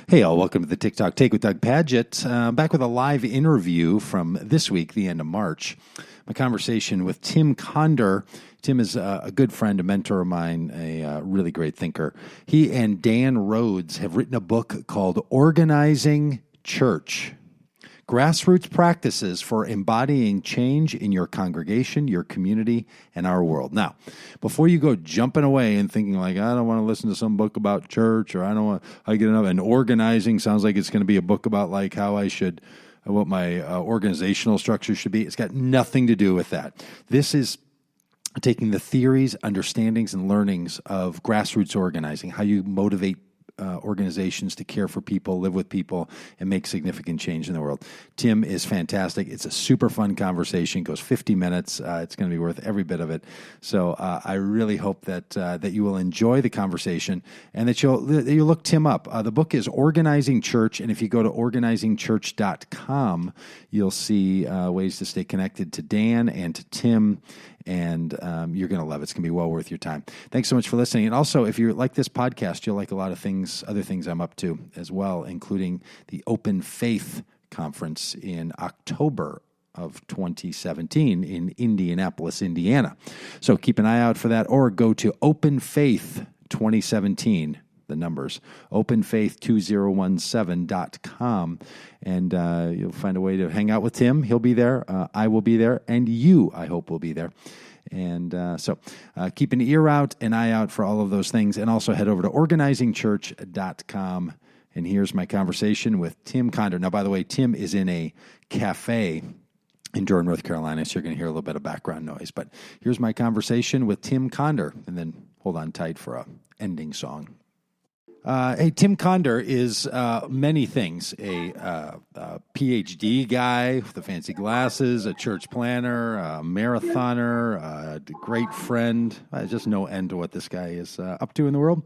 Hey, all. Welcome to the TikTok Take with Doug Pagitt. Back with a live interview from this week, the end of March. My conversation with Tim Conder. Tim is a good friend, a mentor of mine, a really great thinker. He and Dan Rhodes have written a book called Organizing Church. Grassroots practices for embodying change in your congregation, your community, and our world. Now, before you go jumping away and thinking like, I don't want to listen to some book about church, or I don't want I get enough, and organizing sounds like it's going to be a book about like how I should, what my organizational structure should be. It's got nothing to do with that. This is taking the theories, understandings, and learnings of grassroots organizing, how you motivate organizations to care for people, live with people, and make significant change in the world. Tim is fantastic. It's a super fun conversation. It goes 50 minutes. It's going to be worth every bit of it. So I really hope that you will enjoy the conversation and that you'll look Tim up. The book is Organizing Church, and if you go to organizingchurch.com, you'll see ways to stay connected to Dan and to Tim. And you're going to love it. It's going to be well worth your time. Thanks so much for listening. And also, if you like this podcast, you'll like a lot of other things I'm up to as well, including the Open Faith Conference in October of 2017 in Indianapolis, Indiana. So keep an eye out for that, or go to Open Faith 2017, the numbers, openfaith2017.com, and you'll find a way to hang out with Tim. He'll be there. I will be there. And you, I hope, will be there. And so keep an eye out for all of those things. And also head over to organizingchurch.com. And here's my conversation with Tim Conder. Now, by the way, Tim is in a cafe in Durham, North Carolina, so you're going to hear a little bit of background noise. But here's my conversation with Tim Conder. And then hold on tight for a ending song. Hey, Tim Conder is many things, a PhD guy with the fancy glasses, a church planner, a marathoner, a great friend. There's just no end to what this guy is up to in the world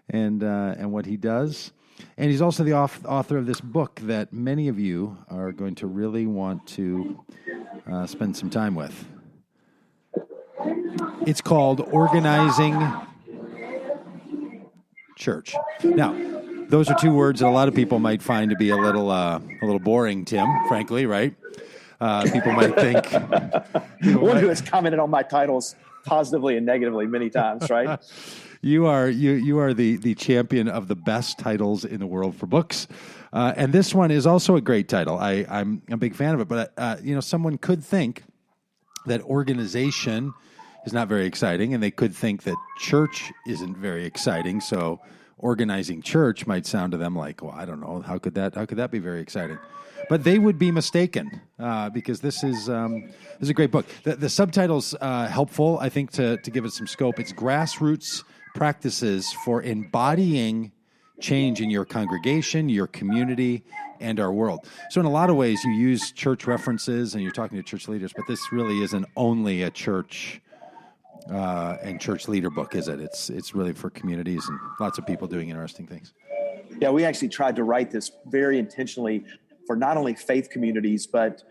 and what he does. And he's also the author of this book that many of you are going to really want to spend some time with. It's called Organizing Church. Now, those are two words that a lot of people might find to be a little boring, Tim, frankly, right? People might think... One who has commented on my titles positively and negatively many times, right? You are the champion of the best titles in the world for books. And this one is also a great title. I'm a big fan of it. But, someone could think that organization is not very exciting, and they could think that church isn't very exciting. So organizing church might sound to them like, well, I don't know, how could that be very exciting? But they would be mistaken because this is a great book. The subtitle's helpful, I think, to give it some scope. It's Grassroots Practices for Embodying Change in Your Congregation, Your Community, and Our World. So in a lot of ways, you use church references and you're talking to church leaders, but this really isn't only a church and church leader book, is it? It's really for communities and lots of people doing interesting things. Yeah, we actually tried to write this very intentionally for not only faith communities, but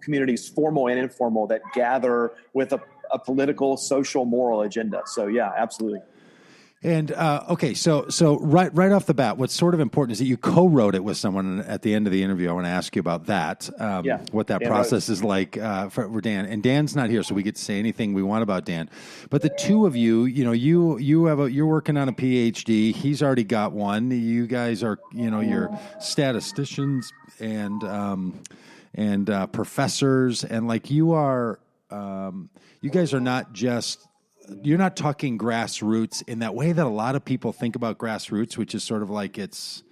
communities formal and informal that gather with a political, social, moral agenda. So yeah, absolutely. And okay, so right off the bat, what's sort of important is that you co-wrote it with someone. At the end of the interview, I want to ask you about that. What that process is like for Dan. And Dan's not here, so we get to say anything we want about Dan. But the two of you, you're working on a PhD. He's already got one. You guys are, you're statisticians and professors, and like you are, you guys are not just. You're not talking grassroots in that way that a lot of people think about grassroots, which is sort of like it's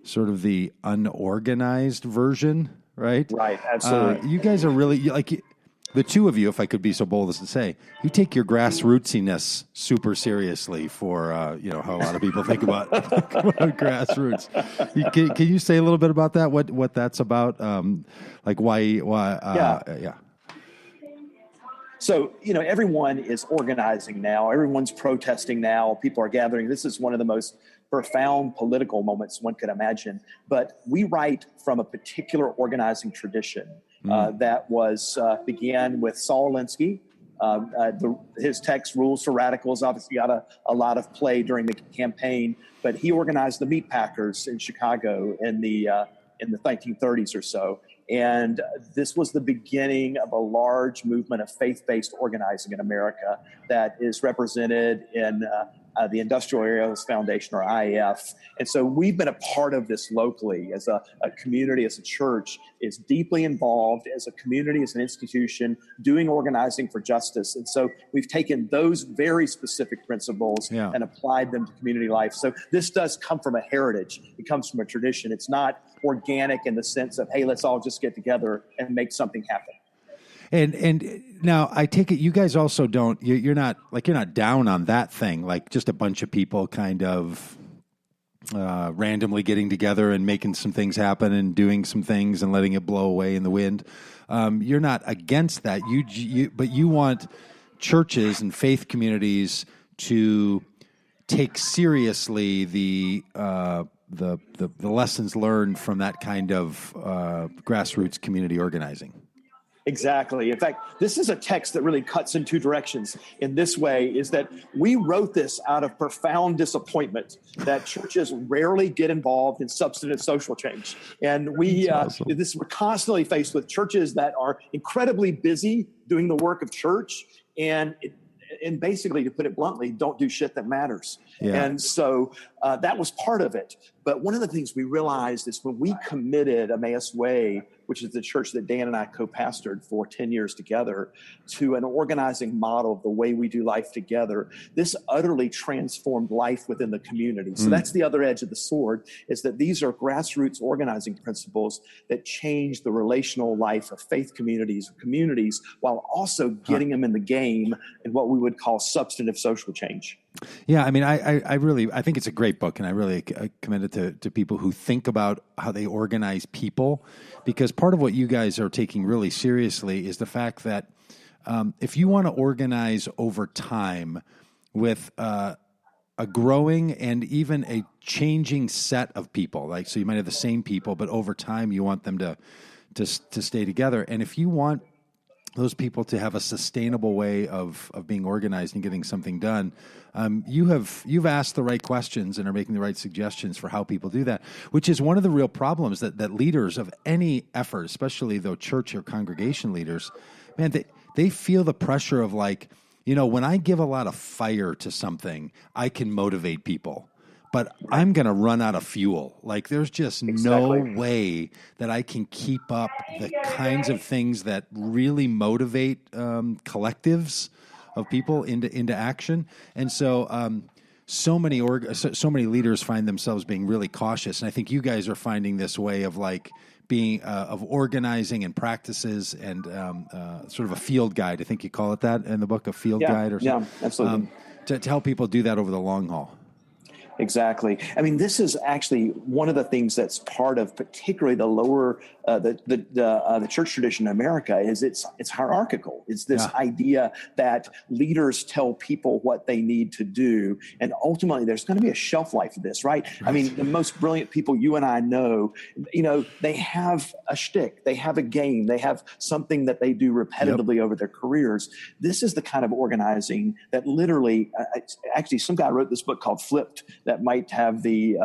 sort of the unorganized version, right? Right, absolutely. You guys are really, like, the two of you, if I could be so bold as to say, you take your grassrootsiness super seriously for, how a lot of people think about grassroots. Can you say a little bit about that, what that's about? Like why yeah. So, everyone is organizing now. Everyone's protesting now. People are gathering. This is one of the most profound political moments one could imagine. But we write from a particular organizing tradition that began with Saul Alinsky His text, Rules for Radicals, obviously got a lot of play during the campaign, but he organized the meat packers in Chicago in the 1930s or so. And this was the beginning of a large movement of faith-based organizing in America that is represented in the Industrial Areas Foundation, or IAF. And so we've been a part of this locally as a community, as a church, is deeply involved as a community, as an institution, doing organizing for justice. And so we've taken those very specific principles and applied them to community life. So this does come from a heritage. It comes from a tradition. It's not organic in the sense of, hey, let's all just get together and make something happen. And now I take it you guys also don't, you're not down on that thing, like just a bunch of people kind of randomly getting together and making some things happen and doing some things and letting it blow away in the wind. You're not against that. But you want churches and faith communities to take seriously the lessons learned from that kind of grassroots community organizing. Exactly. In fact, this is a text that really cuts in two directions. In this way, is that we wrote this out of profound disappointment that churches rarely get involved in substantive social change. And we're constantly faced with churches that are incredibly busy doing the work of church and basically, to put it bluntly, don't do shit that matters. Yeah. And so that was part of it. But one of the things we realized is when we committed Emmaus Way, which is the church that Dan and I co-pastored for 10 years together, to an organizing model of the way we do life together, this utterly transformed life within the community. So that's the other edge of the sword, is that these are grassroots organizing principles that change the relational life of faith communities, while also getting them in the game in what we would call substantive social change. Yeah, I mean, I think it's a great book, and I really commend it to people who think about how they organize people, because part of what you guys are taking really seriously is the fact that if you want to organize over time with a growing and even a changing set of people, like, so you might have the same people, but over time you want them to stay together, and if you want those people to have a sustainable way of being organized and getting something done, you've asked the right questions and are making the right suggestions for how people do that, which is one of the real problems that leaders of any effort, especially though church or congregation leaders, man, they feel the pressure of, like, when I give a lot of fire to something, I can motivate people. But I'm going to run out of fuel. Like, there's just no way that I can keep up the kinds of things that really motivate collectives of people into action. And so so many leaders find themselves being really cautious. And I think you guys are finding this way of, like, being of organizing and practices and sort of a field guide. I think you call it that in the book, a field guide or something. Yeah, absolutely. To help people do that over the long haul. Exactly. I mean, this is actually one of the things that's part of particularly the lower, the church tradition in America is it's hierarchical. It's this idea that leaders tell people what they need to do. And ultimately, there's going to be a shelf life of this, right? I mean, the most brilliant people you and I know, they have a shtick, they have a game, they have something that they do repetitively over their careers. This is the kind of organizing that literally, actually, some guy wrote this book called Flipped that might have the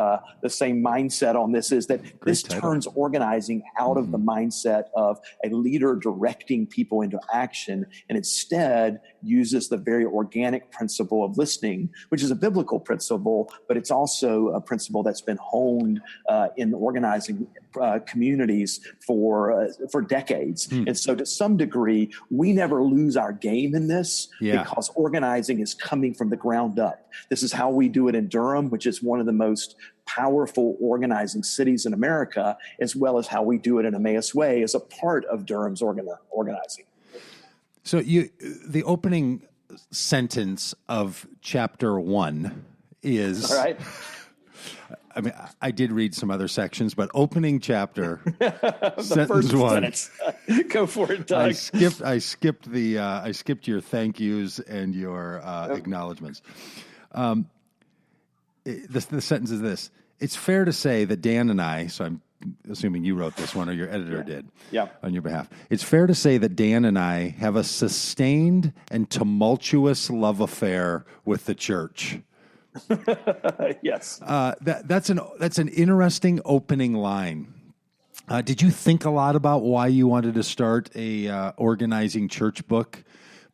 same mindset on this, is that Great this title. turns organizing out of the mindset of a leader directing people into action, and instead uses the very organic principle of listening, which is a biblical principle, but it's also a principle that's been honed in organizing communities for decades. And so to some degree, we never lose our game in this because organizing is coming from the ground up. This is how we do it in Durham, which is one of the most powerful organizing cities in America, as well as how we do it in Emmaus Way as a part of Durham's organizing. So the opening sentence of chapter 1 is... All right. I mean, I did read some other sections, but opening chapter, the first 1. sentence. Go for it, Doug. I skipped your thank yous and your acknowledgments. The sentence is this: it's fair to say that Dan and I, so I'm assuming you wrote this one or your editor did on your behalf. It's fair to say that Dan and I have a sustained and tumultuous love affair with the church. Yes. That's an interesting opening line. Did you think a lot about why you wanted to start a organizing church book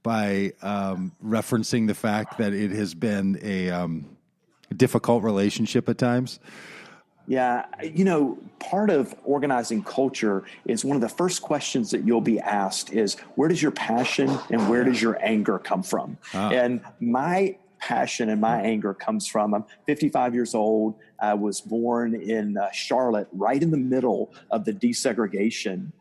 by referencing the fact that it has been a difficult relationship at times? Yeah. Part of organizing culture is one of the first questions that you'll be asked is, where does your passion and where does your anger come from? And my passion and my anger comes from, I'm 55 years old. I was born in Charlotte, right in the middle of the desegregation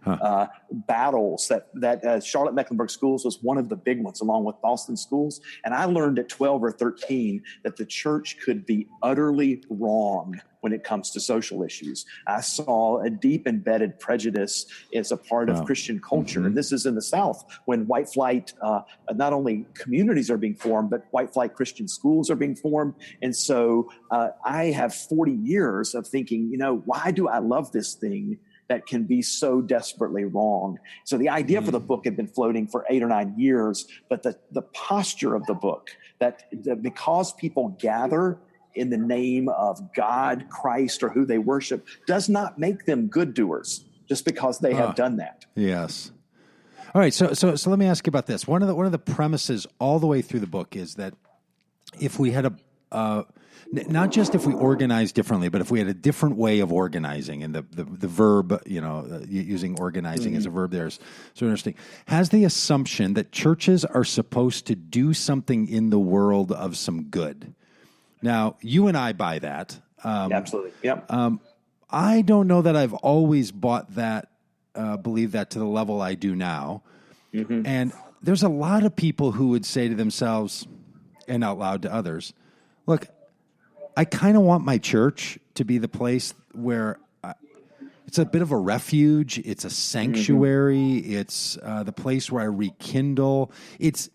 battles that Charlotte Mecklenburg Schools was one of the big ones, along with Boston Schools. And I learned at 12 or 13 that the church could be utterly wrong when it comes to social issues. I saw a deep embedded prejudice as a part of Christian culture. Mm-hmm. And this is in the South when white flight, not only communities are being formed, but white flight Christian schools are being formed. And so I have 40 years of thinking, why do I love this thing that can be so desperately wrong? So the idea for the book had been floating for 8 or 9 years, but the posture of the book, that because people gather in the name of God, Christ, or who they worship, does not make them good doers just because they have done that. Yes. All right. So let me ask you about this. One of the premises all the way through the book is that if we had not just if we organize differently, but if we had a different way of organizing, and the verb, using organizing as a verb there is so interesting, has the assumption that churches are supposed to do something in the world of some good. Now, you and I buy that. Absolutely. Yep. I don't know that I've always bought that, believed that to the level I do now. Mm-hmm. And there's a lot of people who would say to themselves, and out loud to others, look, I kind of want my church to be the place where it's a bit of a refuge. It's a sanctuary. Mm-hmm. It's the place where I rekindle. It's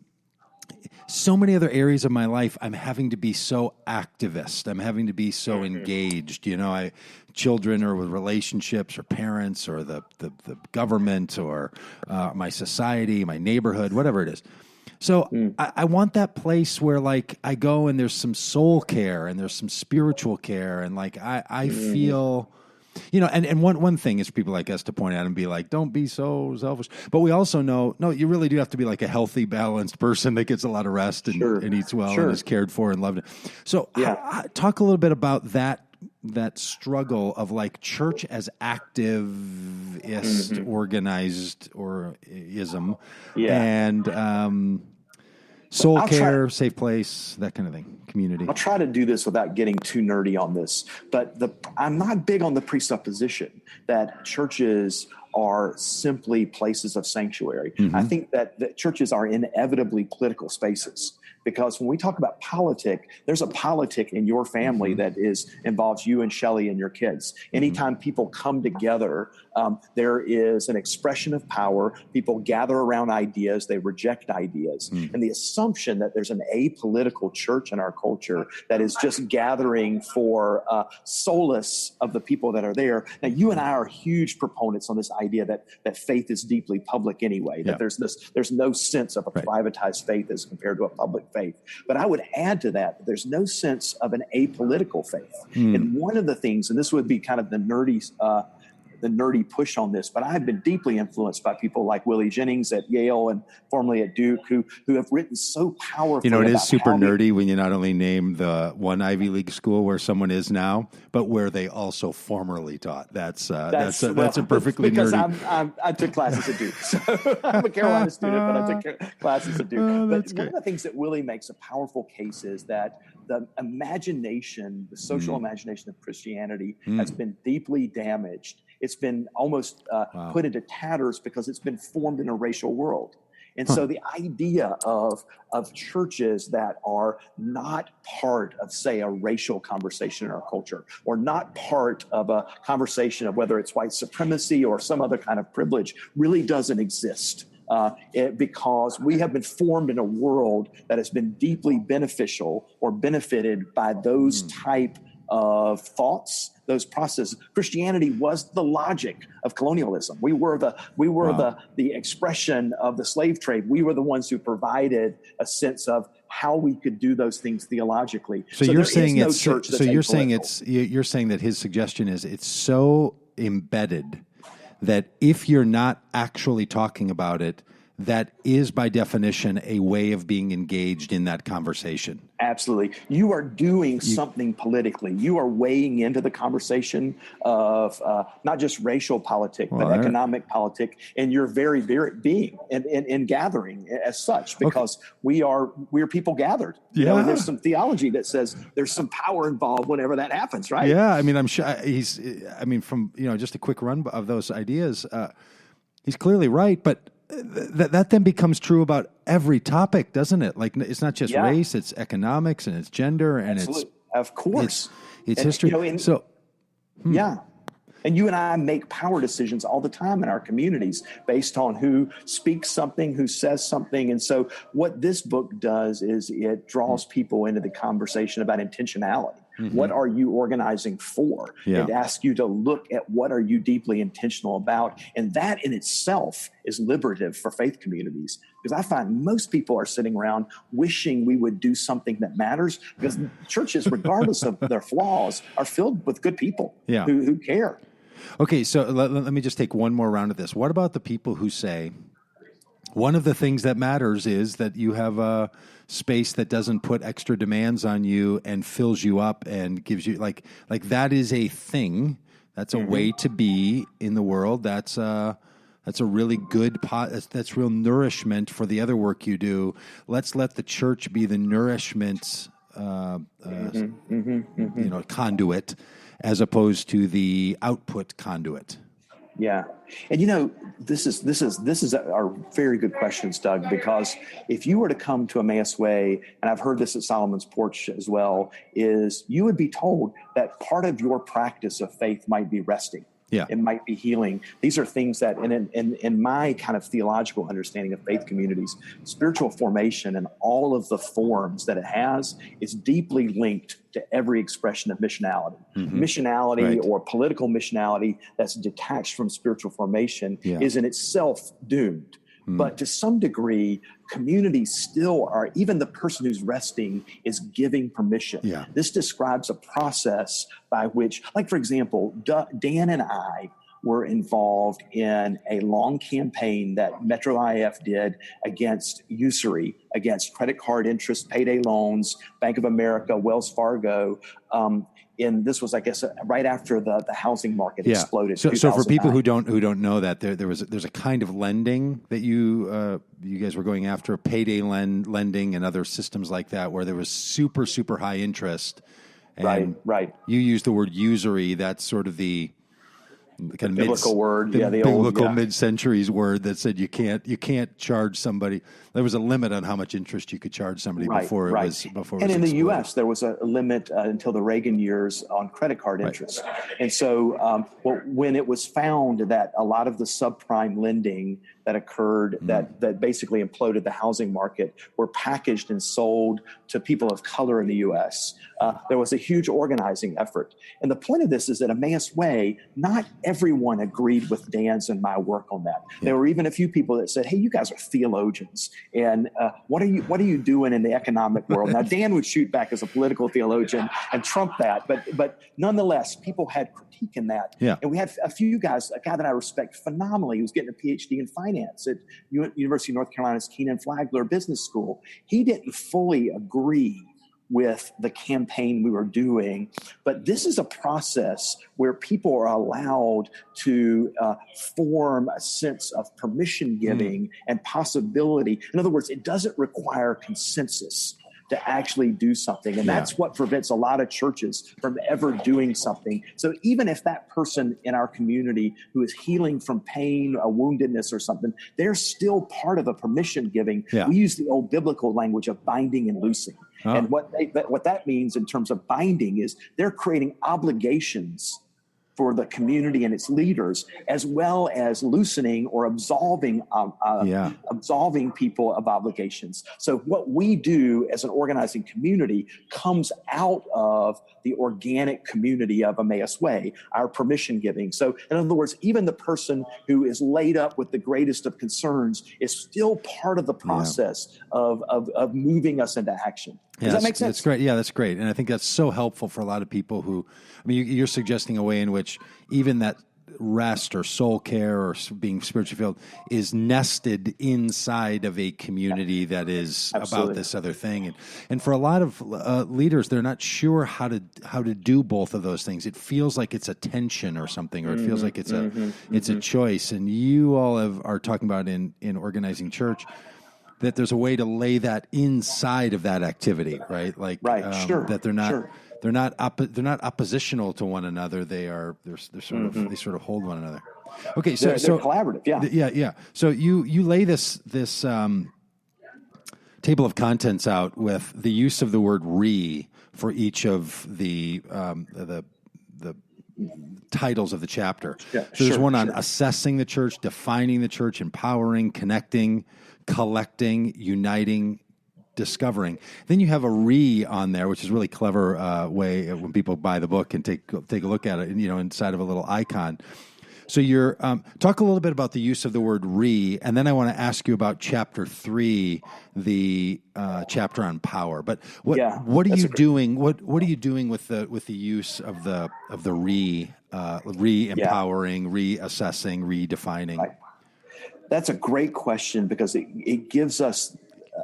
so many other areas of my life, I'm having to be so activist. I'm having to be so engaged. Children or with relationships or parents or the government or my society, my neighborhood, whatever it is. So I want that place where I go and there's some soul care and there's some spiritual care and I feel... and one thing is people like us to point out and be like, don't be so selfish. But we also know, no, you really do have to be like a healthy, balanced person that gets a lot of rest and eats well and is cared for and loved. So talk a little bit about that struggle of church as activist, organized or ism, and soul care, safe place, that kind of thing. Community. I'll try to do this without getting too nerdy on this, but I'm not big on the presupposition that churches are simply places of sanctuary. Mm-hmm. I think that churches are inevitably political spaces, because when we talk about politic, there's a politic in your family that involves you and Shelley and your kids. Anytime people come together, there is an expression of power. People gather around ideas. They reject ideas. And the assumption that there's an apolitical church in our culture that is just gathering for solace of the people that are there. Now, you and I are huge proponents on this idea that faith is deeply public anyway, that there's no sense of a privatized faith as compared to a public faith. But I would add to that, there's no sense of an apolitical faith. And one of the things, and this would be kind of the nerdy push on this, but I've been deeply influenced by people like Willie Jennings at Yale and formerly at Duke who have written so powerfully. It is super nerdy when you not only name the one Ivy League school where someone is now, but where they also formerly taught. That's a perfectly nerdy. Because I took classes at Duke, so I'm a Carolina student, but I took classes at Duke. But one of the things that Willie makes a powerful case is that the imagination, the social imagination of Christianity has been deeply damaged. It's been almost put into tatters because it's been formed in a racial world. And so the idea of churches that are not part of, say, a racial conversation in our culture, or not part of a conversation of whether it's white supremacy or some other kind of privilege, really doesn't exist. Because we have been formed in a world that has been deeply beneficial or benefited by those type of thoughts, those processes. Christianity was the logic of colonialism. We were the expression of the slave trade. We were the ones who provided a sense of how we could do those things theologically. So you're saying you're saying that his suggestion is it's so embedded that if you're not actually talking about it, that is by definition a way of being engaged in that conversation. Absolutely. You are doing something politically. You are weighing into the conversation of not just racial politic, but economic politic, and your very being and gathering as such, because we're people gathered. You know, and there's some theology that says there's some power involved whenever that happens, right? Yeah, I mean, I'm sure from just a quick run of those ideas, he's clearly right, but that then becomes true about every topic, doesn't it? Like, it's not just race, it's economics and it's gender and it's history. And you and I make power decisions all the time in our communities based on who speaks something, who says something. And so what this book does is it draws people into the conversation about intentionality. Mm-hmm. What are you organizing for? Yeah. It asks you to look at what are you deeply intentional about. And that in itself is liberative for faith communities, because I find most people are sitting around wishing we would do something that matters, because churches, regardless of their flaws, are filled with good people who care. Okay, so let me just take one more round of this. What about the people who say one of the things that matters is that you have a space that doesn't put extra demands on you and fills you up and gives you like that is a thing. That's a way to be in the world. That's a really good that's real nourishment for the other work you do. Let's let the church be the nourishment conduit, as opposed to the output conduit. Yeah. And this is our very good questions, Doug, because if you were to come to Emmaus Way, and I've heard this at Solomon's Porch as well, is you would be told that part of your practice of faith might be resting. Yeah. It might be healing. These are things that in my kind of theological understanding of faith communities, spiritual formation and all of the forms that it has is deeply linked to every expression of missionality. Mm-hmm. Missionality or political missionality that's detached from spiritual formation is in itself doomed. But to some degree, communities still are, even the person who's resting is giving permission. Yeah. This describes a process by which, like, for example, Dan and I were involved in a long campaign that Metro IF did against usury, against credit card interest, payday loans, Bank of America, Wells Fargo. And this was, I guess, right after the housing market exploded. So for people who don't know that, there's a kind of lending that you guys were going after, payday lending and other systems like that, where there was super, super high interest. And right. You used the word usury. That's sort of the kind of biblical word, the biblical mid-centuries word that said you can't charge somebody. There was a limit on how much interest you could charge somebody before it was. And in the U.S., there was a limit until the Reagan years on credit card interest. And so when it was found that a lot of the subprime lending that occurred that basically imploded the housing market were packaged and sold to people of color in the U.S., there was a huge organizing effort. And the point of this is that Emmaus Way, not everyone agreed with Dan's and my work on that. Yeah. There were even a few people that said, "Hey, you guys are theologians, and what are you doing in the economic world?" Now, Dan would shoot back as a political theologian and trump that, but nonetheless, people had critique in that. Yeah. And we had a few guys, a guy that I respect phenomenally, who's getting a PhD in finance at University of North Carolina's Keenan Flagler Business School. He didn't fully agree with the campaign we were doing. But this is a process where people are allowed to form a sense of permission giving and possibility. In other words, it doesn't require consensus to actually do something. And that's what prevents a lot of churches from ever doing something. So even if that person in our community who is healing from pain, a woundedness or something, they're still part of a permission giving. Yeah. We use the old biblical language of binding and loosing. Oh. And what that means in terms of binding is they're creating obligations for the community and its leaders, as well as loosening or absolving people of obligations. So what we do as an organizing community comes out of the organic community of Emmaus Way, our permission giving. So in other words, even the person who is laid up with the greatest of concerns is still part of the process of moving us into action. Does that make sense? That's great. Yeah, that's great. And I think that's so helpful for a lot of people who, I mean, you're suggesting a way in which even that rest or soul care or being spiritually filled is nested inside of a community that is about this other thing. And for a lot of leaders, they're not sure how to do both of those things. It feels like it's a tension or something, or it feels like it's a choice. And you all are talking about in organizing church that there's a way to lay that inside of that activity, right? Like that they're not oppositional to one another. They're sort of they sort of hold one another. Okay, so they're collaborative. Yeah. So you lay this table of contents out with the use of the word "re" for each of the titles of the chapter. So there's one on assessing the church, defining the church, empowering, connecting, collecting, uniting, discovering. Then you have a "re" on there, which is a really clever way when people buy the book and take a look at it, inside of a little icon. So you're talk a little bit about the use of the word "re," and then I want to ask you about chapter 3, the chapter on power. But what are you doing? What are you doing with the use of the "re"? Re-empowering, reassessing, redefining. Right. That's a great question, because it gives us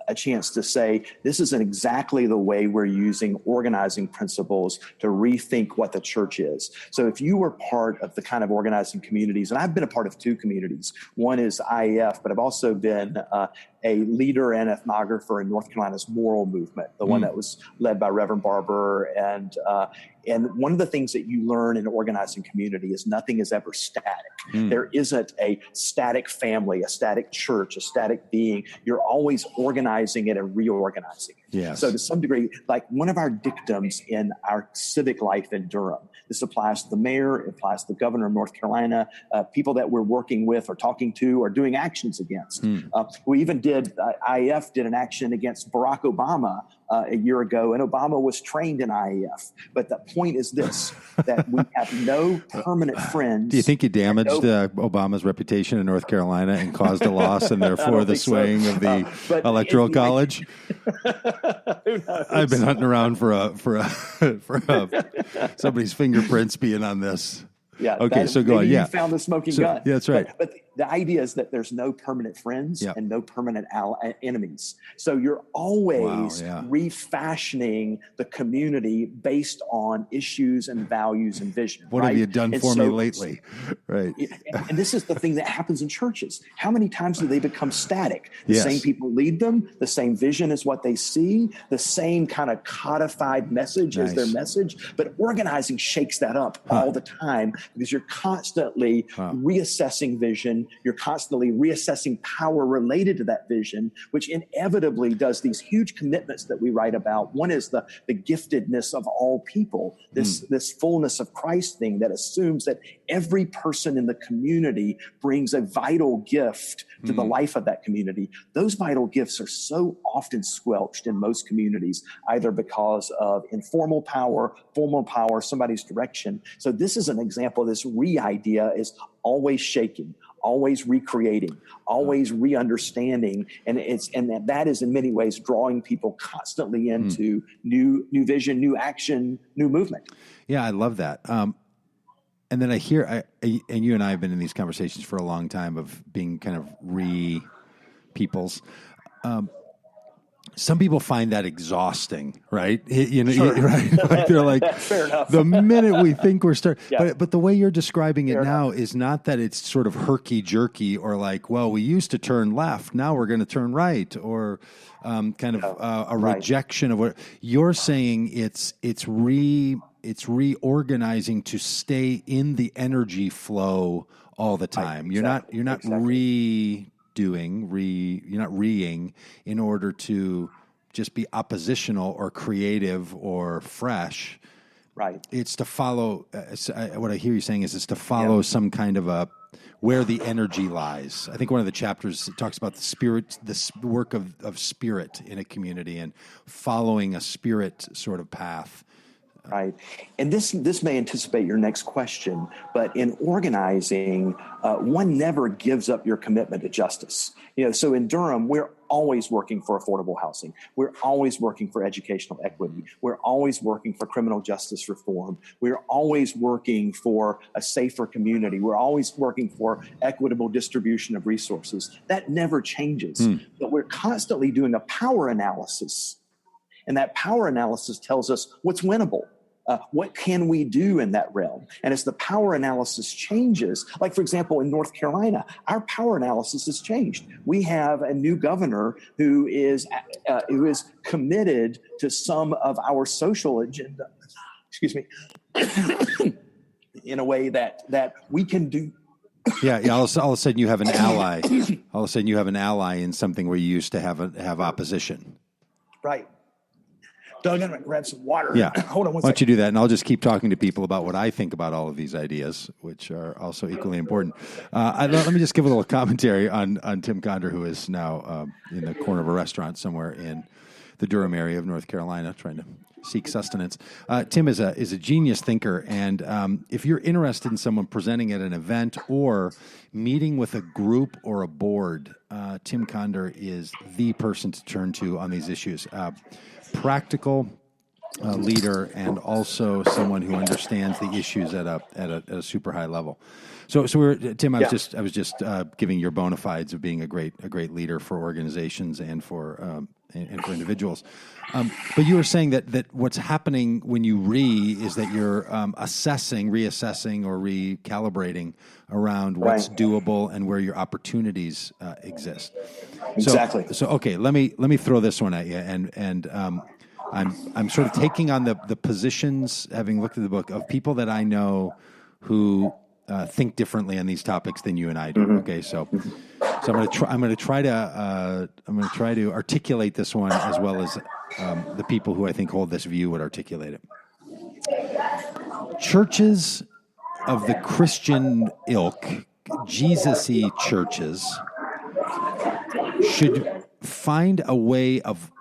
a chance to say this isn't exactly the way we're using organizing principles to rethink what the church is. So if you were part of the kind of organizing communities, and I've been a part of 2 communities, one is IAF, but I've also been a leader and ethnographer in North Carolina's moral movement, the one that was led by Reverend Barber. And one of the things that you learn in organizing community is nothing is ever static. There isn't a static family, a static church, a static being. You're always organizing it and reorganizing it. Yes. So to some degree, like one of our dictums in our civic life in Durham, this applies to the mayor, it applies to the governor of North Carolina, people that we're working with or talking to or doing actions against. We even IAF did an action against Barack Obama a year ago, and Obama was trained in IAF. But the point is this, that we have no permanent friends. Do you think you damaged Obama's reputation in North Carolina and caused a loss and therefore the swaying of the Electoral College? I've been hunting around for somebody's fingerprints being on this. Yeah. Okay, so go on. Yeah. You found the smoking gun. Yeah, that's right. But the idea is that there's no permanent friends and no permanent enemies. So you're always refashioning the community based on issues and values and vision. What have you done for me lately? Right. And this is the thing that happens in churches. How many times do they become static? The same people lead them. The same vision is what they see. The same kind of codified message is their message. But organizing shakes that up all the time, because you're constantly reassessing vision. You're constantly reassessing power related to that vision, which inevitably does these huge commitments that we write about. One is the giftedness of all people, this fullness of Christ thing that assumes that every person in the community brings a vital gift to the life of that community. Those vital gifts are so often squelched in most communities, either because of informal power, formal power, somebody's direction. So this is an example. This idea is always shaking, always recreating, always re-understanding. And that is in many ways drawing people constantly into new vision, new action, new movement. Yeah, I love that. And then I hear, and you and I have been in these conversations for a long time of being kind of peoples. Some people find that exhausting, right? Right? Like they're like, fair enough. The minute we think we're starting, but the way you're describing it now is not that it's sort of herky jerky or like, well, we used to turn left, now we're going to turn right, or a rejection of what you're saying. It's reorganizing to stay in the energy flow all the time. Right, you're not you're not reing in order to just be oppositional or creative or fresh, Right. It's to follow, what I hear you saying is it's to follow some kind of where the energy lies. I think one of the chapters talks about the spirit, work of spirit in a community and following a spirit sort of path. Right. And this may anticipate your next question, but in organizing, one never gives up your commitment to justice. So in Durham, we're always working for affordable housing. We're always working for educational equity. We're always working for criminal justice reform. We're always working for a safer community. We're always working for equitable distribution of resources. That never changes. But we're constantly doing a power analysis. And that power analysis tells us what's winnable. What can we do in that realm? And as the power analysis changes, like, for example, in North Carolina, our power analysis has changed. We have a new governor who is committed to some of our social agenda, in a way that we can do. Yeah. All of a sudden you have an ally. All of a sudden you have an ally in something where you used to have opposition. Right. Doug, I'm going to grab some water. Yeah. Hold on one second. Why don't you do that? And I'll just keep talking to people about what I think about all of these ideas, which are also equally important. Let me just give a little commentary on Tim Conder, who is now in the corner of a restaurant somewhere in the Durham area of North Carolina, trying to seek sustenance. Tim is a genius thinker. And if you're interested in someone presenting at an event or meeting with a group or a board, Tim Conder is the person to turn to on these issues. Practical leader and also someone who understands the issues at a super high level. So Tim, I was just giving your bona fides of being a great leader for organizations and for individuals. But you were saying that what's happening when you is that you're reassessing, or recalibrating around what's doable and where your opportunities exist. Exactly. So okay, let me throw this one at you, and I'm sort of taking on the positions, having looked at the book, of people that I know who think differently on these topics than you and I do. Mm-hmm. Okay, so I'm going to try to articulate this one as well as the people who I think hold this view would articulate it. Churches of the Christian ilk, Jesus-y churches, should find a way of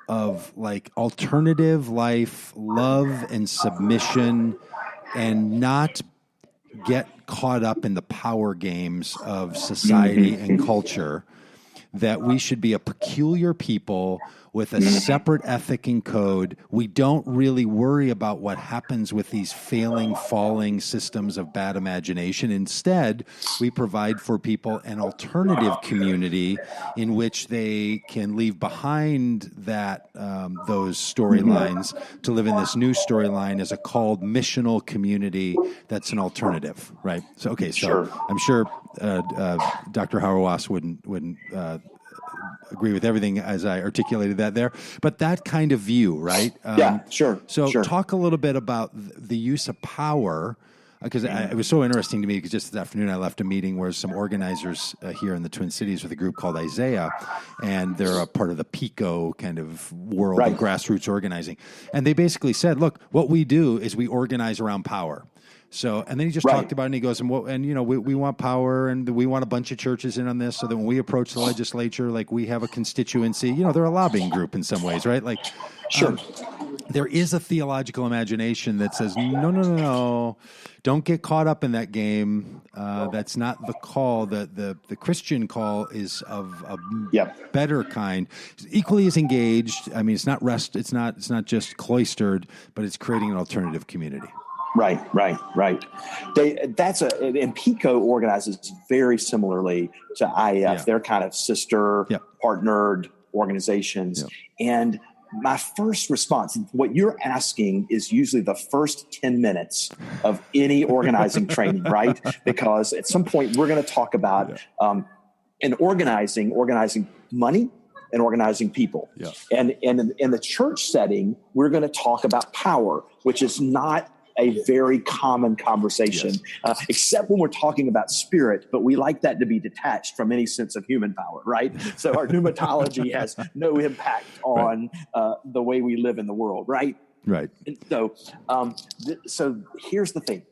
like alternative life, love and submission, and not get caught up in the power games of society and culture, that we should be a peculiar people with a separate ethic and code. We don't really worry about what happens with these falling systems of bad imagination. Instead, we provide for people an alternative community in which they can leave behind those storylines to live in this new storyline as a called missional community that's an alternative, right? So, okay, so sure. I'm sure Dr. Hauerwas wouldn't agree with everything as I articulated that there, but that kind of view, right? Sure. So talk a little bit about the use of power, because it was so interesting to me, because just this afternoon I left a meeting where some organizers here in the Twin Cities with a group called Isaiah, and they're a part of the PICO kind of world of grassroots organizing. And they basically said, look, what we do is we organize around power. So, and then he just talked about it, and he goes, we want power, and we want a bunch of churches in on this, so that when we approach the legislature, like, we have a constituency. They're a lobbying group in some ways, right? Like, sure. There is a theological imagination that says, no, don't get caught up in that game. That's not the call. The Christian call is of a better kind, equally as engaged. I mean, it's not it's not just cloistered, but it's creating an alternative community. Right. And PICO organizes very similarly to IF. Yeah. They're kind of sister partnered organizations. Yeah. And my first response, what you're asking, is usually the first 10 minutes of any organizing training, right? Because at some point we're going to talk about in organizing money and organizing people. Yeah. And in the church setting, we're going to talk about power, which is not a very common conversation, except when we're talking about spirit, but we like that to be detached from any sense of human power, right? So our pneumatology has no impact on the way we live in the world, right? Right. And so here's the thing.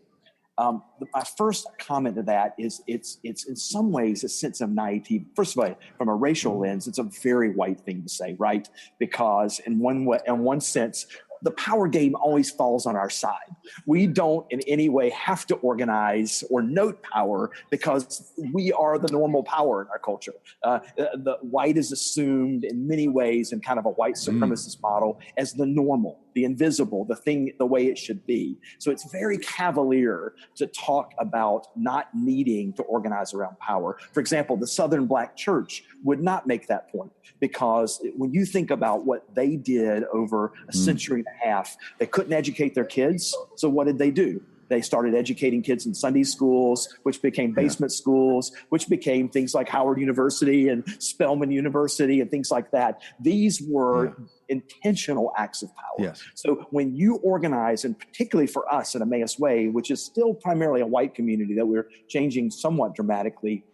My first comment to that is it's in some ways a sense of naivety. First of all, from a racial lens, it's a very white thing to say, right? Because in one sense, the power game always falls on our side. We don't in any way have to organize or note power because we are the normal power in our culture. The white is assumed in many ways in kind of a white supremacist model as the normal, the invisible, the way it should be. So it's very cavalier to talk about not needing to organize around power. For example, the Southern Black Church would not make that point because when you think about what they did over a century and a half, they couldn't educate their kids. So what did they do? They started educating kids in Sunday schools, which became basement schools, which became things like Howard University and Spelman University and things like that. These were intentional acts of power. Yes. So when you organize, and particularly for us at Emmaus Way, which is still primarily a white community that we're changing somewhat dramatically,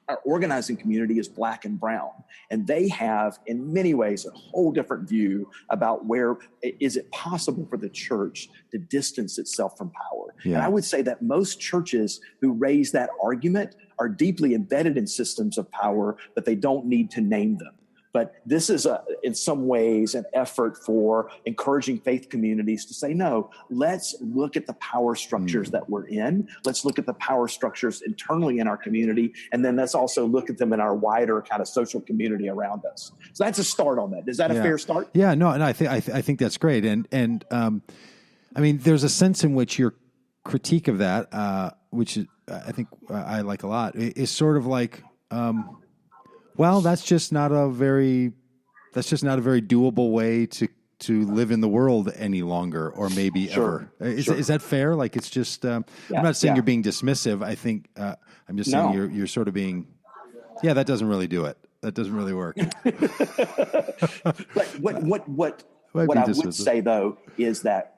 our organizing community is Black and brown. And they have, in many ways, a whole different view about where is it possible for the church to distance itself from power. Yeah. And I would say that most churches who raise that argument are deeply embedded in systems of power, but they don't need to name them. But this is, in some ways, an effort for encouraging faith communities to say, no, let's look at the power structures that we're in. Let's look at the power structures internally in our community. And then let's also look at them in our wider kind of social community around us. So that's a start on that. Is that a fair start? Yeah, no, I think that's great. And I mean, there's a sense in which your critique of that, which is, I think I like a lot, is sort of like, well, that's just not a very doable way to live in the world any longer, or maybe ever. Is that fair? Like, it's just. I'm not saying you're being dismissive. I think I'm just saying you're sort of being. Yeah, that doesn't really do it. That doesn't really work. But what I would say though is that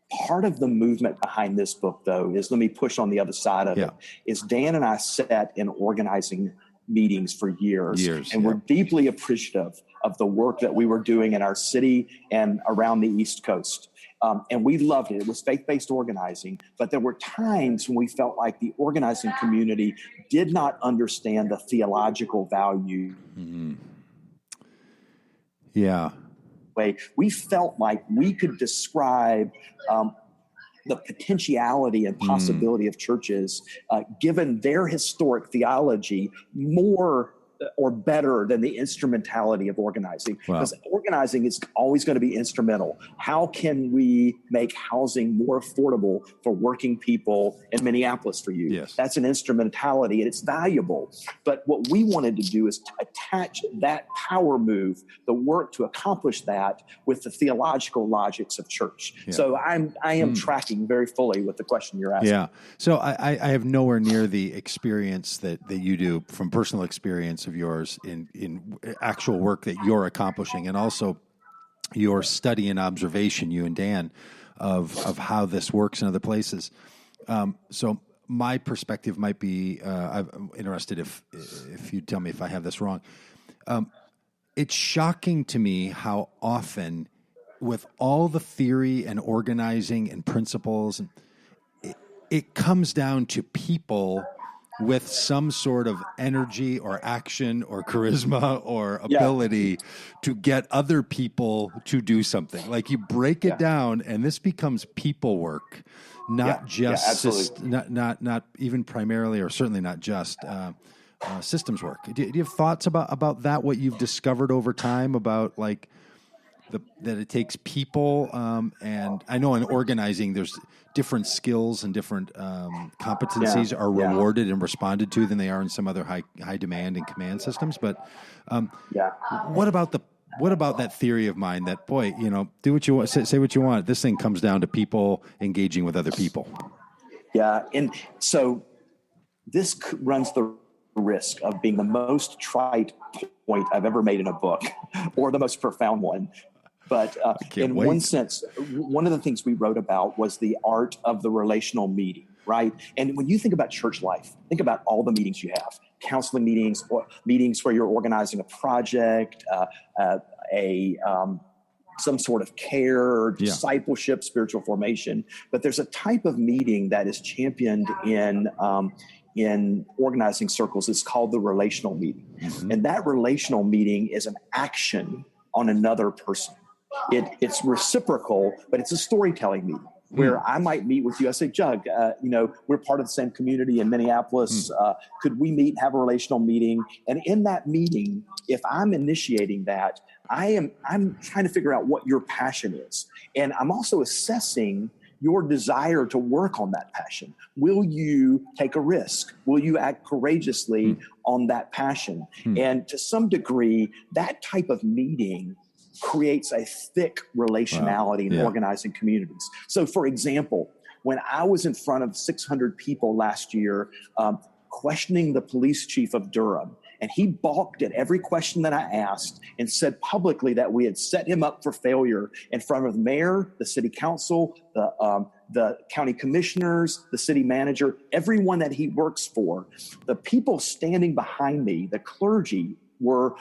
part of the movement behind this book, though, is, let me push on the other side of it. Is Dan and I sat in organizing meetings for years and we're deeply appreciative of the work that we were doing in our city and around the East Coast. And we loved it. It was faith-based organizing, but there were times when we felt like the organizing community did not understand the theological value. Yeah. We felt like we could describe the potentiality and possibility of churches, given their historic theology, more or better than the instrumentality of organizing. Because organizing is always going to be instrumental. How can we make housing more affordable for working people in Minneapolis for you? Yes. That's an instrumentality, and it's valuable. But what we wanted to do is to attach that power move, the work to accomplish that, with the theological logics of church. Yeah. So I am tracking very fully with the question you're asking. Yeah. So I have nowhere near the experience that you do, from personal experience of yours in actual work that you're accomplishing, and also your study and observation, you and Dan, of how this works in other places. So my perspective might be, I'm interested if you tell me if I have this wrong. It's shocking to me how often, with all the theory and organizing and principles, it comes down to people with some sort of energy or action or charisma or ability to get other people to do something. Like, you break it down, and this becomes people work, not just not even primarily, or certainly not just systems work. Do you have thoughts about that? What you've discovered over time about, like, that it takes people, and I know in organizing there's different skills and different competencies are rewarded and responded to than they are in some other high demand and command systems. But what about that theory of mine that, boy, do what you want, say what you want. This thing comes down to people engaging with other people. Yeah, and so this runs the risk of being the most trite point I've ever made in a book, or the most profound one. But in one sense, one of the things we wrote about was the art of the relational meeting, right? And when you think about church life, think about all the meetings you have: counseling meetings, or meetings where you're organizing a project, some sort of care or discipleship, spiritual formation. But there's a type of meeting that is championed in organizing circles. It's called the relational meeting. Mm-hmm. And that relational meeting is an action on another person. It's reciprocal, but it's a storytelling meeting where I might meet with you. I say, Jug, we're part of the same community in Minneapolis. Could we meet and have a relational meeting? And in that meeting, if I'm initiating that, I'm trying to figure out what your passion is. And I'm also assessing your desire to work on that passion. Will you take a risk? Will you act courageously on that passion? And to some degree, that type of meeting creates a thick relationality in organizing communities. So, for example, when I was in front of 600 people last year, questioning the police chief of Durham, and he balked at every question that I asked and said publicly that we had set him up for failure in front of the mayor, the city council, the county commissioners, the city manager, everyone that he works for. The people standing behind me, the clergy, were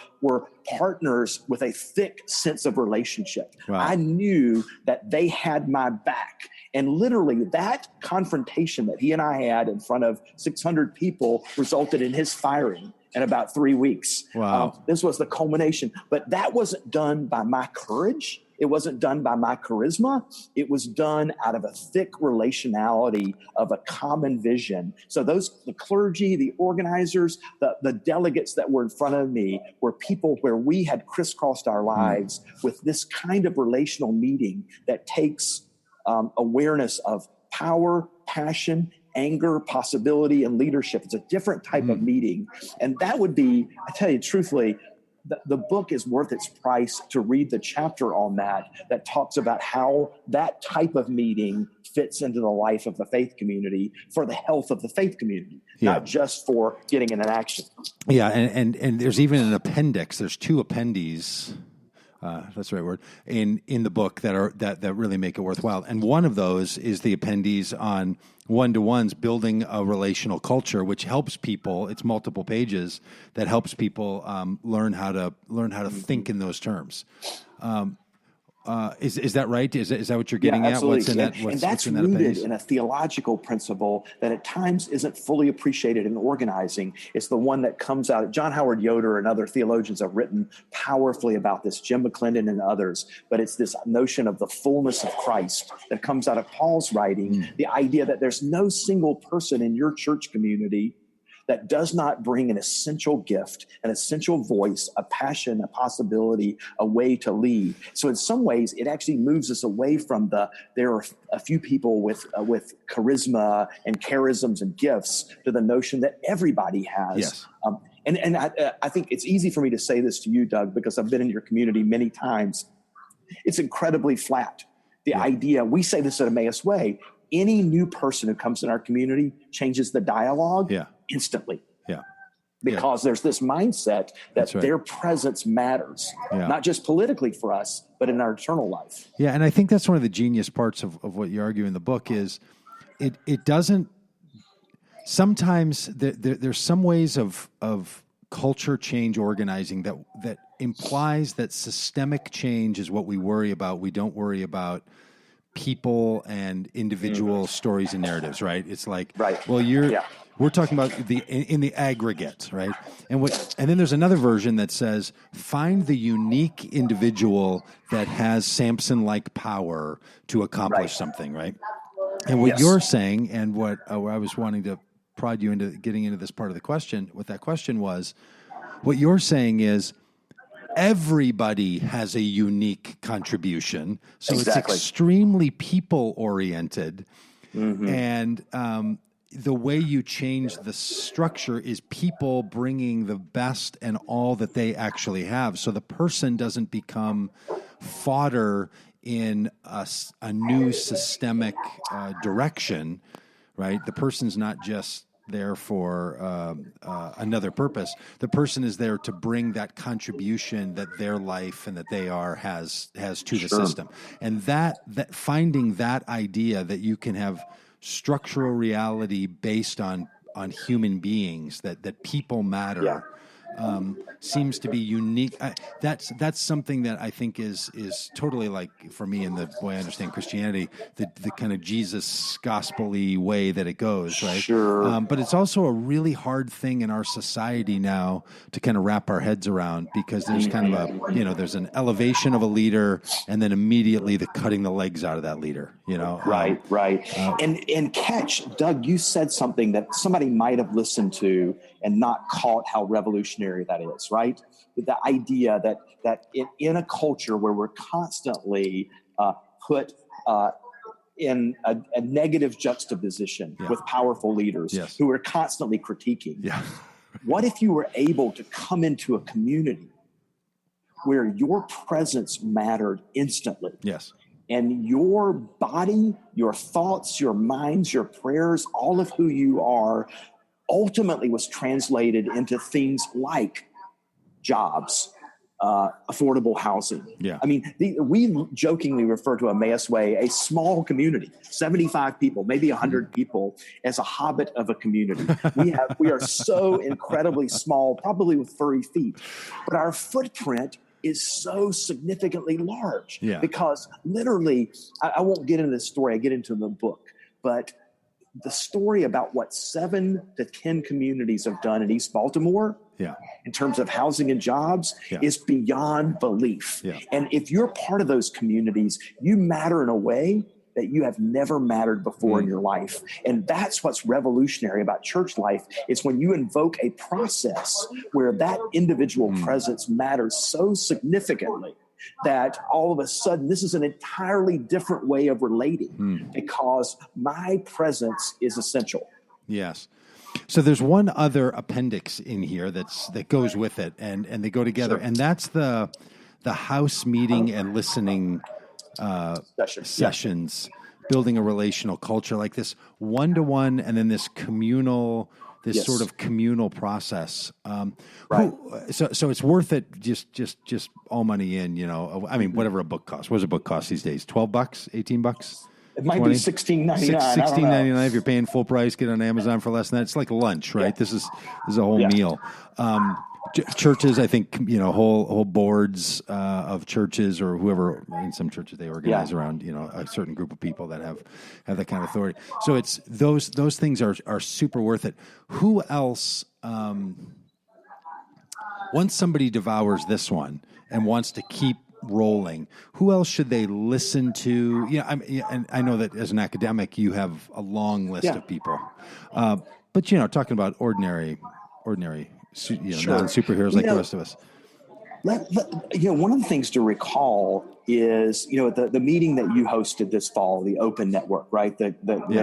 partners with a thick sense of relationship. Wow. I knew that they had my back. And literally that confrontation that he and I had in front of 600 people resulted in his firing in about 3 weeks. Wow. This was the culmination. But that wasn't done by my courage. It wasn't done by my charisma. It was done out of a thick relationality of a common vision. So the clergy, the organizers, the delegates that were in front of me were people where we had crisscrossed our lives with this kind of relational meeting that takes awareness of power, passion, anger, possibility, and leadership. It's a different type of meeting. And that would be, I tell you truthfully, the book is worth its price to read the chapter on that talks about how that type of meeting fits into the life of the faith community for the health of the faith community, not just for getting in an action. Yeah, and there's even an appendix. There's 2 appendices. That's the right word in the book that really make it worthwhile. And one of those is the appendices on one-to-ones, building a relational culture, which helps people. It's multiple pages that helps people learn how to think in those terms. Is that right? Is that what you're getting at? What's in that? And that's rooted in a theological principle that at times isn't fully appreciated in organizing. It's the one that comes out. John Howard Yoder and other theologians have written powerfully about this, Jim McClendon and others. But it's this notion of the fullness of Christ that comes out of Paul's writing, the idea that there's no single person in your church community that does not bring an essential gift, an essential voice, a passion, a possibility, a way to lead. So in some ways, it actually moves us away from there are a few people with charisma and charisms and gifts to the notion that everybody has. Yes. And I think it's easy for me to say this to you, Doug, because I've been in your community many times. It's incredibly flat. The idea, we say this at Emmaus Way, any new person who comes in our community changes the dialogue instantly. Yeah. Because there's this mindset that their presence matters, not just politically for us, but in our eternal life. Yeah, and I think that's one of the genius parts of what you argue in the book is it doesn't, sometimes there's some ways of culture change organizing that implies that systemic change is what we worry about. We don't worry about people and individual stories and narratives, right? It's like, well, we're talking about in the aggregate, right? And then there's another version that says, find the unique individual that has Samson-like power to accomplish something, right? And what you're saying, and what I was wanting to prod you into getting into this part of the question, what that question was, what you're saying is, everybody has a unique contribution. So it's extremely people-oriented. Mm-hmm. And the way you change the structure is people bringing the best and all that they actually have. So the person doesn't become fodder in a new systemic direction, right? The person's not just there for another purpose. The person is there to bring that contribution that their life and that they are has to the system. And that finding that idea that you can have structural reality based on human beings, that people matter. seems to be unique. That's something that I think is totally, like, for me, in the way I understand Christianity, the kind of Jesus gospel-y way that it goes, right? Sure. But it's also a really hard thing in our society now to kind of wrap our heads around, because there's kind of there's an elevation of a leader, and then immediately the cutting the legs out of that leader, Right. And catch, Doug, you said something that somebody might have listened to and not caught how revolutionary that is, right? The idea that in a culture where we're constantly put in a negative juxtaposition with powerful leaders who are constantly critiquing. Yeah. What if you were able to come into a community where your presence mattered instantly? Yes. And your body, your thoughts, your minds, your prayers, all of who you are ultimately was translated into things like jobs, affordable housing. Yeah. I mean, we jokingly refer to Emmaus Way, a small community, 75 people, maybe 100 people, as a hobbit of a community. We are so incredibly small, probably with furry feet, but our footprint is so significantly large because literally, I won't get into this story. I get into the book, but the story about what 7 to 10 communities have done in East Baltimore in terms of housing and jobs is beyond belief. Yeah. And if you're part of those communities, you matter in a way that you have never mattered before in your life. And that's what's revolutionary about church life, is when you invoke a process where that individual presence matters so significantly that all of a sudden this is an entirely different way of relating because my presence is essential. Yes. So there's one other appendix in here that goes with it, and they go together, and that's the house meeting and listening sessions, building a relational culture, like this one-to-one, and then this communal, sort of communal process. So it's worth it. Just all money in. I mean, whatever a book costs. What does a book cost these days? $12, $18? It might be $16.99. $16.99 if you're paying full price. Get on Amazon for less than that. It's like lunch, right? This is a whole meal. Churches, I think, whole boards of churches, or whoever. In some churches, they organize around a certain group of people that have that kind of authority. So it's those things are super worth it. Who else? Once somebody devours this one and wants to keep rolling, who else should they listen to? And I know that as an academic, you have a long list of people, but talking about ordinary. Non-superheroes like the rest of us. One of the things to recall is, the meeting that you hosted this fall, the Open Network, right? The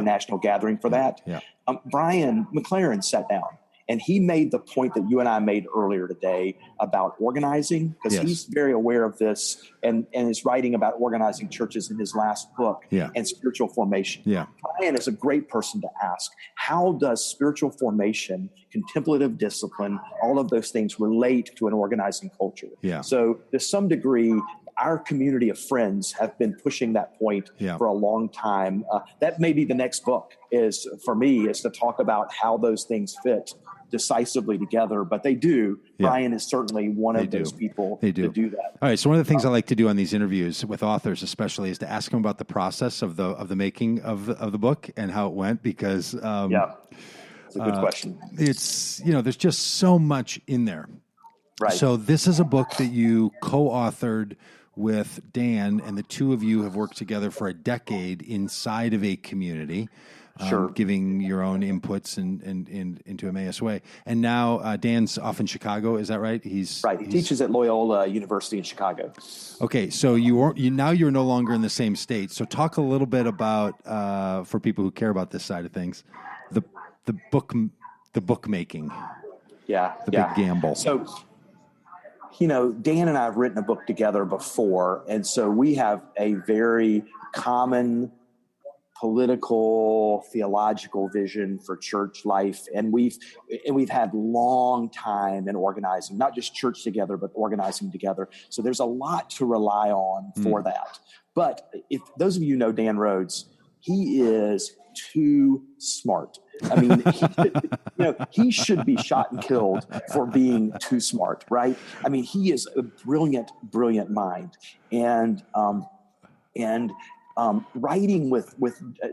national gathering for that. Yeah. Brian McLaren sat down and he made the point that you and I made earlier today about organizing, because he's very aware of this and is writing about organizing churches in his last book and spiritual formation. Yeah. Brian is a great person to ask. How does spiritual formation, contemplative discipline, all of those things relate to an organizing culture? Yeah. So to some degree, our community of friends have been pushing that point for a long time. That may be the next book is to talk about how those things fit decisively together, but they do. Yeah. Brian is certainly one of those people to do that. All right. So one of the things I like to do on these interviews with authors, especially, is to ask them about the process of the making of the book and how it went, because it's a good question. It's there's just so much in there. Right. So this is a book that you co-authored with Dan, and the two of you have worked together for a decade inside of a community. Giving your own inputs into Emmaus Way. And now Dan's off in Chicago, is that right? He teaches at Loyola University in Chicago. Okay, so you're no longer in the same state. So talk a little bit about, for people who care about this side of things, the book making. Yeah. The big gamble. So, Dan and I have written a book together before, and so we have a very common political, theological vision for church life. And we've had long time in organizing, not just church together, but organizing together. So there's a lot to rely on for that. But if those of you know Dan Rhodes, he is too smart. I mean, he should be shot and killed for being too smart, right? I mean, he is a brilliant, brilliant mind. And writing with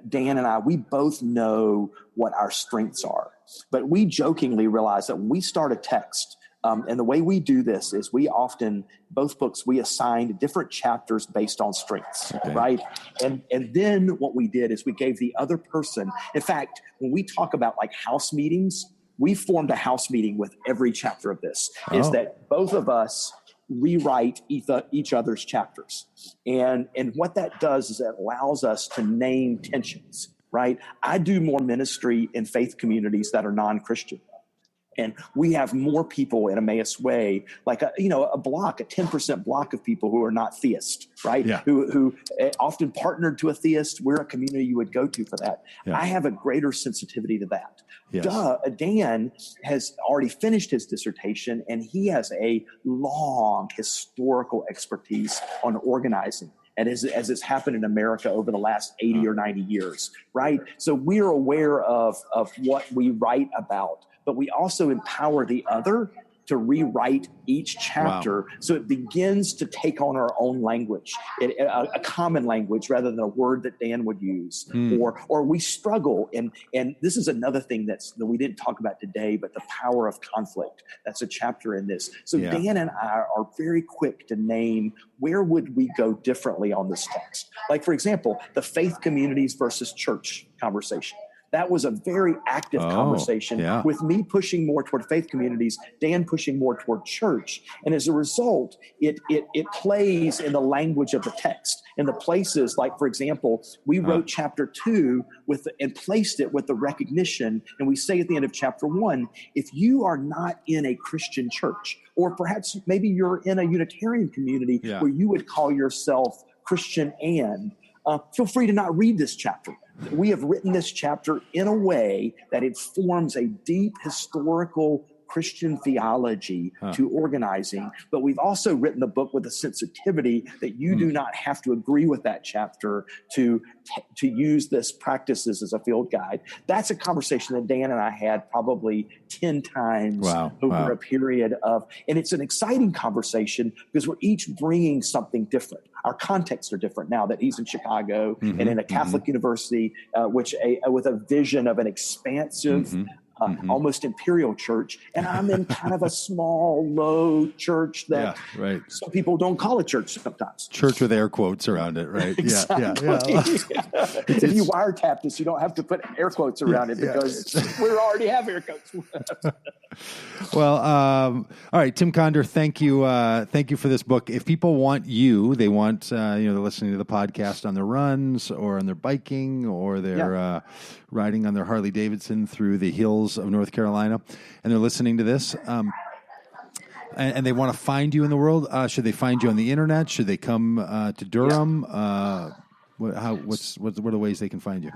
Dan and I, we both know what our strengths are, but we jokingly realize that when we start a text, and the way we do this is we often, both books, we assigned different chapters based on strengths, right? And then what we did is we gave the other person, in fact, when we talk about like house meetings, we formed a house meeting with every chapter of this, is that both of us rewrite each other's chapters. And what that does is it allows us to name tensions, right? I do more ministry in faith communities that are non-Christian. And we have more people in Emmaus Way, like a 10% block of people who are not theists, right? Yeah. Who often partnered to a theist. We're a community you would go to for that. Yeah. I have a greater sensitivity to that. Yes. Dan has already finished his dissertation, and he has a long historical expertise on organizing. And as it's happened in America over the last 80 or 90 years, right? So we're aware of what we write about, but we also empower the other to rewrite each chapter. Wow. So it begins to take on our own language, a common language rather than a word that Dan would use, or we struggle. And this is another thing that we didn't talk about today, but the power of conflict. That's a chapter in this. So Dan and I are very quick to name where would we go differently on this text. Like, for example, the faith communities versus church conversation. That was a very active conversation with me pushing more toward faith communities, Dan pushing more toward church. And as a result, it plays in the language of the text. In the places, like, for example, we wrote chapter 2 and placed it with the recognition. And we say at the end of chapter 1, if you are not in a Christian church, or perhaps maybe you're in a Unitarian community where you would call yourself Christian and feel free to not read this chapter. We have written this chapter in a way that it forms a deep historical Christian theology to organizing, but we've also written the book with a sensitivity that you do not have to agree with that chapter to use this practices as a field guide. That's a conversation that Dan and I had probably 10 times over a period of, and it's an exciting conversation because we're each bringing something different. Our contexts are different now that he's in Chicago and in a Catholic university, with a vision of an expansive, almost imperial church. And I'm in kind of a small, low church that some people don't call a church sometimes. Church with air quotes around it, right? Exactly. If you wiretap this, you don't have to put air quotes around it because we already have air quotes. Well, all right, Tim Conder, thank you for this book. If people want they want they're listening to the podcast on their runs or on their biking or they're riding on their Harley Davidson through the hills of North Carolina, and they're listening to this, and they want to find you in the world. Should they find you on the internet? Should they come to Durham? What are the ways they can find you?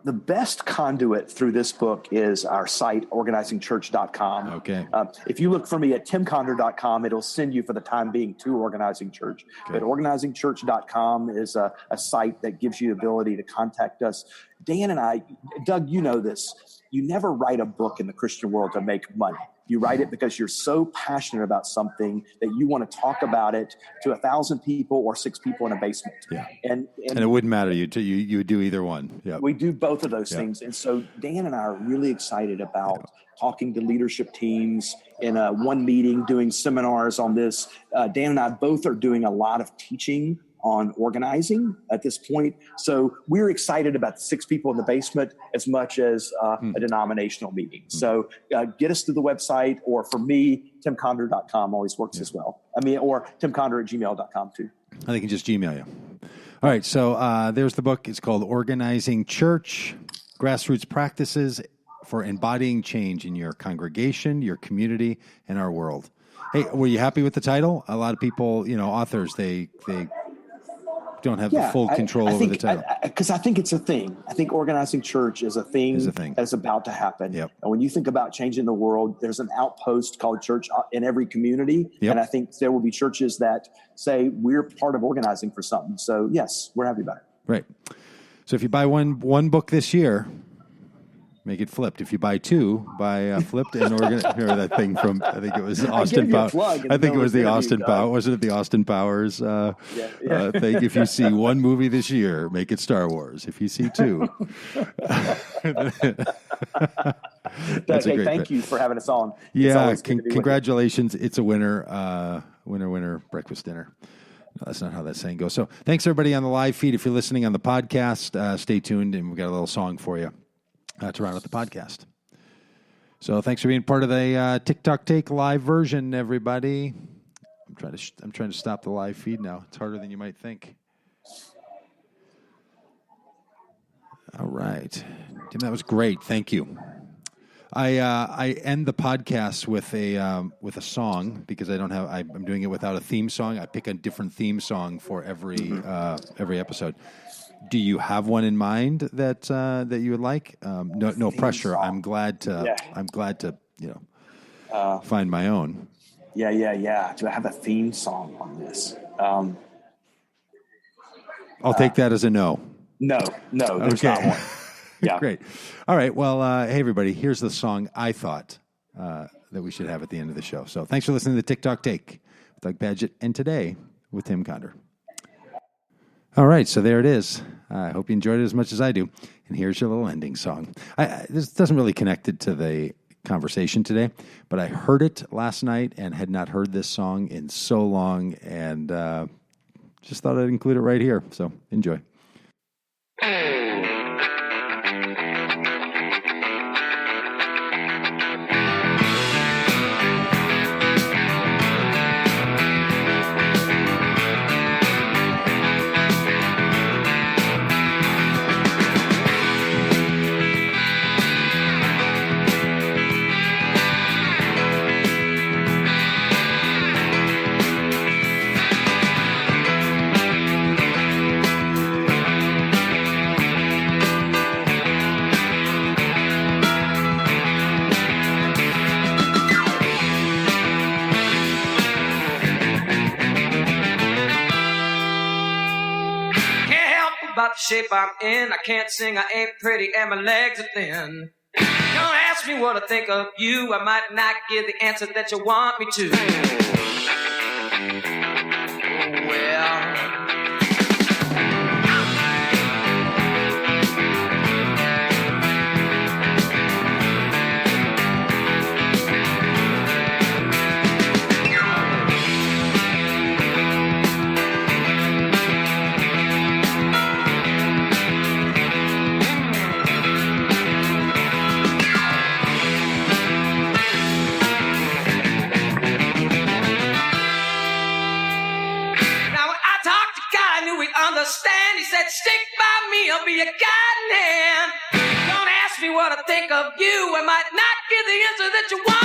The best conduit through this book is our site, organizingchurch.com. Okay. If you look for me at timconder.com, it'll send you for the time being to Organizing Church. Okay. But organizingchurch.com is a site that gives you the ability to contact us. Dan and I, Doug, you know this. You never write a book in the Christian world to make money. You write it because you're so passionate about something that you want to talk about it to 1,000 people or 6 people in a basement. Yeah. And it wouldn't matter. You would do either one. Yeah. We do both of those things. And so Dan and I are really excited about talking to leadership teams in one meeting, doing seminars on this. Dan and I both are doing a lot of teaching on organizing at this point. So we're excited about the 6 people in the basement as much as a denominational meeting. So get us to the website, or for me, timconder.com always works as well. Or timconder@gmail.com too. They can just Gmail you. All right. So there's the book. It's called Organizing Church, Grassroots Practices for Embodying Change in Your Congregation, Your Community, and Our World. Hey, were you happy with the title? A lot of people, authors, they don't have the full control over the title. Because I think it's a thing. I think Organizing Church is a thing that's about to happen. Yep. And when you think about changing the world, there's an outpost called church in every community. Yep. And I think there will be churches that say we're part of organizing for something. So yes, we're happy about it. Right. So if you buy one book this year, Make it flipped. If you buy two, buy flipped and remember that thing from, I think it was Austin Powers. I think it was the Austin Powers. Wasn't it the Austin Powers thing? If you see one movie this year, make it Star Wars. If you see two. Thank you for having us on. Yeah, congratulations. It's a winner. Winner, breakfast, dinner. No, that's not how that saying goes. So thanks, everybody, on the live feed. If you're listening on the podcast, stay tuned, and we've got a little song for you to round out the podcast. So thanks for being part of the TikTok Take live version, everybody. I'm trying to stop the live feed now. It's harder than you might think. All right, Tim, that was great. Thank you. I end the podcast with a song because I'm doing it without a theme song. I pick a different theme song for every episode. Do you have one in mind that you would like? No pressure. Song. I'm glad to find my own. Yeah. Do I have a theme song on this? I'll take that as a no. No, there's not one. Yeah. Great. All right. Well, hey, everybody, here's the song I thought that we should have at the end of the show. So thanks for listening to the TikTok Take with Doug Pagitt, and today with Tim Conder. All right. So there it is. I hope you enjoyed it as much as I do. And here's your little ending song. This doesn't really connect it to the conversation today, but I heard it last night and had not heard this song in so long, and just thought I'd include it right here. So enjoy. About the shape I'm in, I can't sing, I ain't pretty, and my legs are thin. Don't ask me what I think of you, I might not give the answer that you want me to. Well, understand, he said, stick by me, I'll be your guiding hand. Don't ask me what I think of you, I might not give the answer that you want.